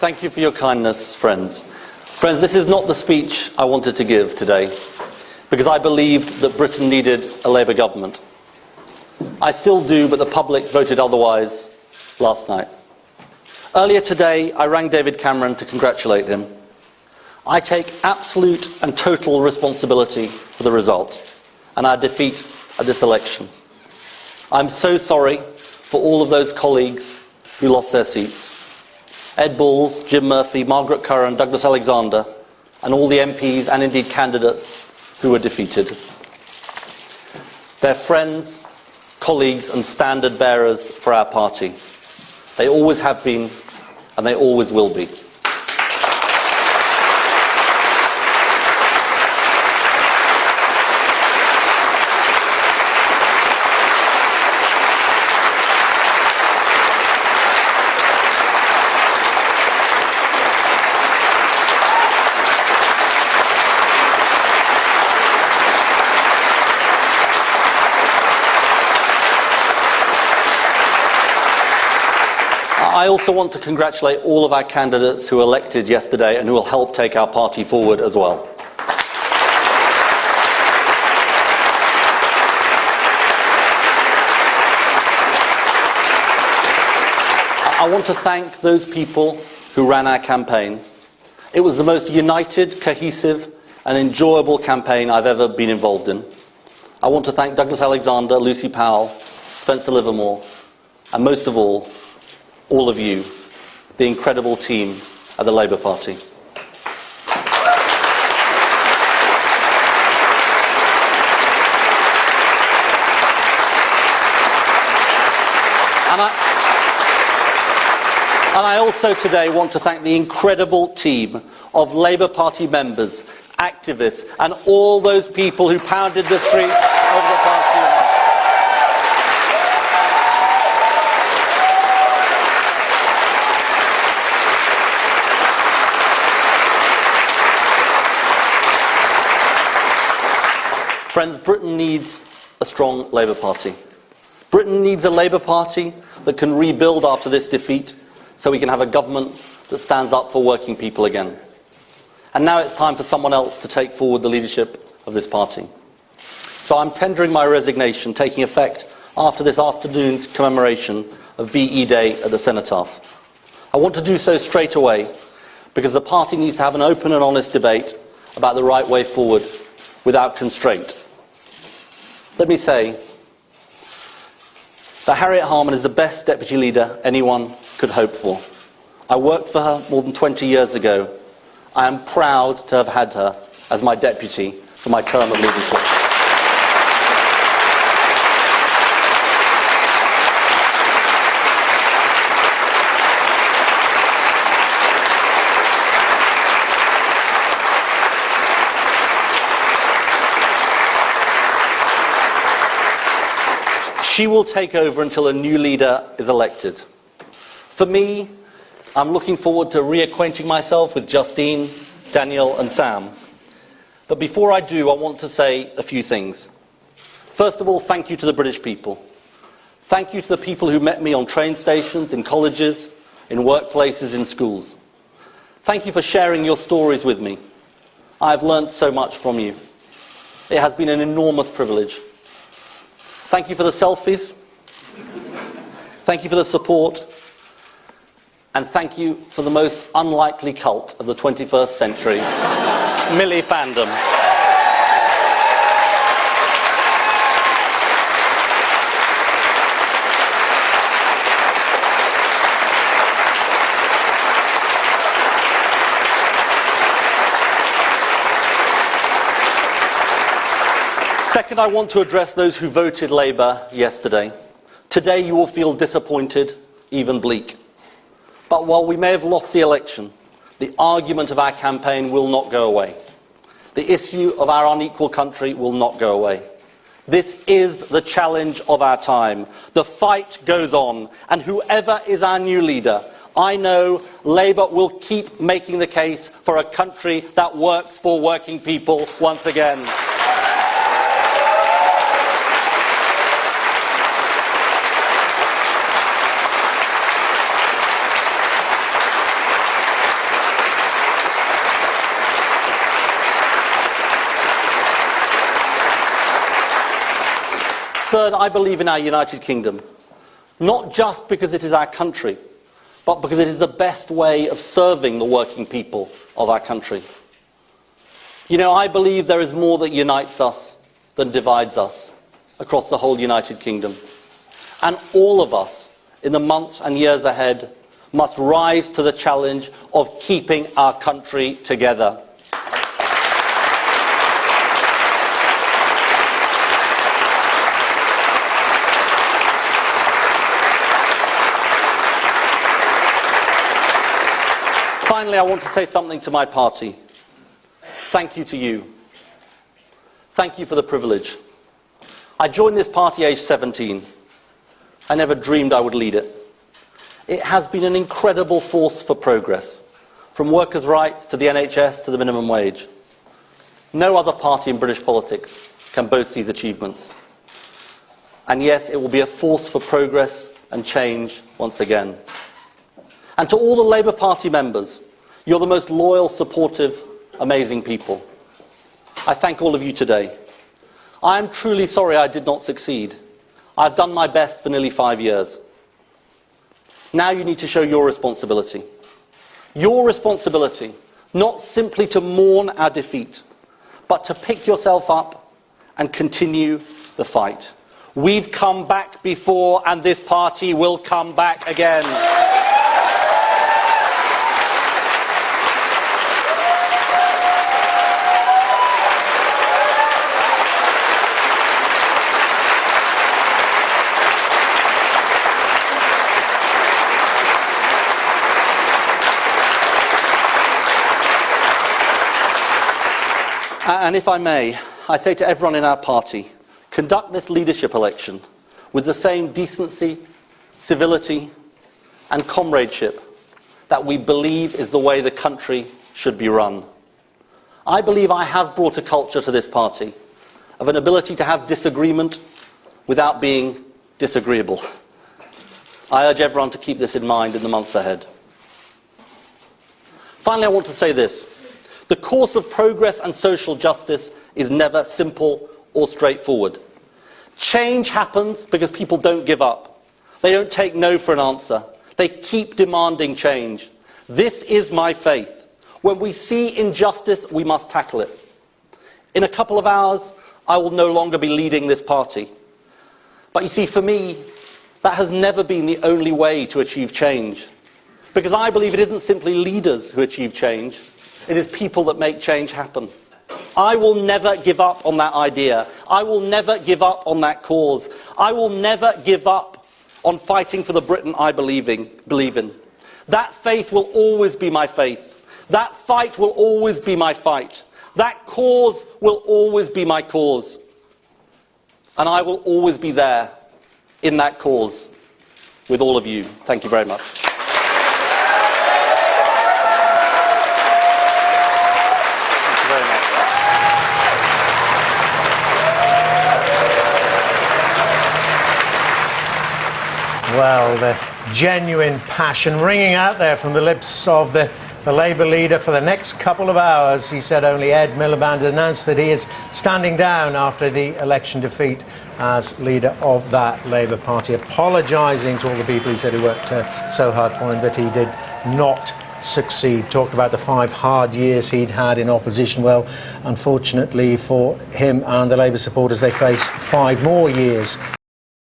Thank you for your kindness, friends. Friends, this is not the speech I wanted to give today, because I believed that Britain needed a Labour government. I still do, but the public voted otherwise last night. Earlier today, I rang David Cameron to congratulate him. I take absolute and total responsibility for the result and our defeat at this election. I'm so sorry for all of those colleagues who lost their seats. Ed Balls, Jim Murphy, Margaret Curran, Douglas Alexander, and all the MPs and indeed candidates who were defeated. They're friends, colleagues and standard bearers for our party. They always have been and they always will be. I also want to congratulate all of our candidates who were elected yesterday and who will help take our party forward as well. I want to thank those people who ran our campaign. It was the most united, cohesive and enjoyable campaign I've ever been involved in. I want to thank Douglas Alexander, Lucy Powell, Spencer Livermore, and most of all of you, the incredible team at the Labour Party. And I also today want to thank the incredible team of Labour Party members, activists, and all those people who pounded the streets over the past few months. Friends, Britain needs a strong Labour Party. Britain needs a Labour Party that can rebuild after this defeat so we can have a government that stands up for working people again. And now it's time for someone else to take forward the leadership of this party. So I'm tendering my resignation, taking effect after this afternoon's commemoration of VE Day at the Cenotaph. I want to do so straight away because the party needs to have an open and honest debate about the right way forward without constraint. Let me say that Harriet Harman is the best deputy leader anyone could hope for. I worked for her more than 20 years ago. I am proud to have had her as my deputy for my term of leadership. She will take over until a new leader is elected. For me, I'm looking forward to reacquainting myself with Justine, Daniel and Sam. But before I do, I want to say a few things. First of all, thank you to the British people. Thank you to the people who met me on train stations, in colleges, in workplaces, in schools. Thank you for sharing your stories with me. I have learnt so much from you. It has been an enormous privilege. Thank you for the selfies. Thank you for the support. And thank you for the most unlikely cult of the 21st century, Millie fandom. Second, I want to address those who voted Labour yesterday. Today you will feel disappointed, even bleak. But while we may have lost the election, the argument of our campaign will not go away. The issue of our unequal country will not go away. This is the challenge of our time. The fight goes on, and whoever is our new leader, I know Labour will keep making the case for a country that works for working people once again. Third, I believe in our United Kingdom, not just because it is our country, but because it is the best way of serving the working people of our country. You know, I believe there is more that unites us than divides us across the whole United Kingdom. And all of us, in the months and years ahead, must rise to the challenge of keeping our country together. Finally, I want to say something to my party. Thank you to you. Thank you for the privilege. I joined this party aged 17. I never dreamed I would lead it. It has been an incredible force for progress, from workers' rights to the NHS to the minimum wage. No other party in British politics can boast these achievements. And yes, it will be a force for progress and change once again. And to all the Labour Party members, you're the most loyal, supportive, amazing people. I thank all of you today. I am truly sorry I did not succeed. I've done my best for nearly 5 years. Now you need to show your responsibility. Your responsibility, not simply to mourn our defeat, but to pick yourself up and continue the fight. We've come back before, and this party will come back again. And if I may, I say to everyone in our party, conduct this leadership election with the same decency, civility, and comradeship that we believe is the way the country should be run. I believe I have brought a culture to this party of an ability to have disagreement without being disagreeable. I urge everyone to keep this in mind in the months ahead. Finally, I want to say this. The course of progress and social justice is never simple or straightforward. Change happens because people don't give up. They don't take no for an answer. They keep demanding change. This is my faith. When we see injustice, we must tackle it. In a couple of hours, I will no longer be leading this party. But you see, for me, that has never been the only way to achieve change. Because I believe it isn't simply leaders who achieve change. It is people that make change happen. I will never give up on that idea. I will never give up on that cause. I will never give up on fighting for the Britain I believe in. That faith will always be my faith. That fight will always be my fight. That cause will always be my cause. And I will always be there in that cause with all of you. Thank you very much. Well, the genuine passion ringing out there from the lips of the Labour leader for the next couple of hours. He said only Ed Miliband announced that he is standing down after the election defeat as leader of that Labour Party, apologising to all the people he said who worked so hard for him that he did not succeed. Talked about the 5 hard years he'd had in opposition. Well, unfortunately for him and the Labour supporters, they face 5 more years